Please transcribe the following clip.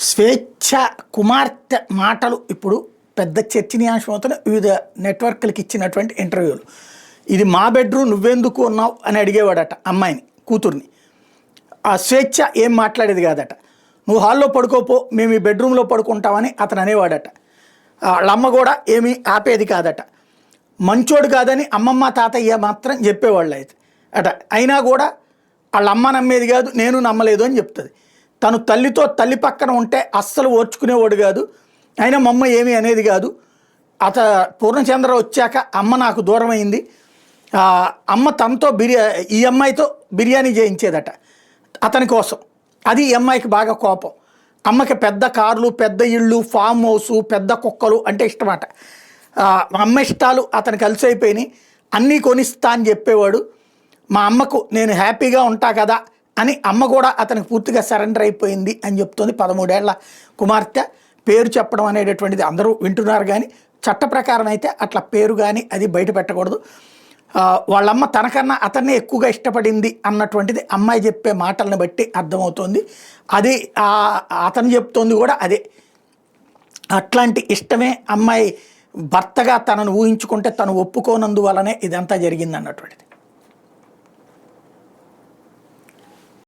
స్వేచ్ఛ కుమార్తె మాటలు ఇప్పుడు పెద్ద చర్చనీయాంశం అవుతున్న వివిధ నెట్వర్క్లకి ఇచ్చినటువంటి ఇంటర్వ్యూలు. ఇది మా బెడ్రూమ్ నువ్వెందుకు ఉన్నావు అని అడిగేవాడట అమ్మాయిని, కూతుర్ని. ఆ స్వేచ్ఛ ఏం మాట్లాడేది కాదట. నువ్వు హాల్లో పడుకోపో, మేము ఈ బెడ్రూమ్లో పడుకుంటామని అతను అనేవాడట. వాళ్ళమ్మ కూడా ఏమీ ఆపేది కాదట. మంచోడు కాదని అమ్మమ్మ తాతయ్య మాత్రం చెప్పేవాళ్ళు అయితే అట. అయినా కూడా వాళ్ళ అమ్మ నమ్మేది కాదు, నేను నమ్మలేదు అని చెప్తుంది. తను తల్లితో తల్లి పక్కన ఉంటే అస్సలు ఓర్చుకునేవాడు కాదు, అయినా మా అమ్మ ఏమీ అనేది కాదు. పూర్ణచంద్ర వచ్చాక అమ్మ నాకు దూరం అయింది. అమ్మ తనతో ఈ అమ్మాయితో బిర్యానీ చేయించేదట అతని కోసం. అది ఈ అమ్మాయికి బాగా కోపం. అమ్మకి పెద్ద కార్లు, పెద్ద ఇళ్ళు, ఫామ్ హౌసు, పెద్ద కుక్కలు అంటే ఇష్టమట. అమ్మ ఇష్టాలు అతను కలిసి అయిపోయినాయి. అన్నీ కొనిస్తా అని చెప్పేవాడు. మా అమ్మకు నేను హ్యాపీగా ఉంటా కదా అని అమ్మ కూడా అతనికి పూర్తిగా సరెండర్ అయిపోయింది అని చెప్తుంది 13 ఏళ్ల కుమార్తె. పేరు చెప్పడం అనేటటువంటిది అందరూ వింటున్నారు, కానీ చట్ట ప్రకారం అయితే అట్లా పేరు కానీ అది బయట పెట్టకూడదు. వాళ్ళమ్మ తనకన్నా అతన్నే ఎక్కువగా ఇష్టపడింది అన్నటువంటిది అమ్మాయి చెప్పే మాటలను బట్టి అర్థమవుతుంది. అది అతను చెప్తోంది కూడా అదే. అట్లాంటి ఇష్టమే అమ్మాయి భర్తగా తనను ఊహించుకుంటే తను ఒప్పుకోనందువలనే ఇదంతా జరిగింది అన్నటువంటిది.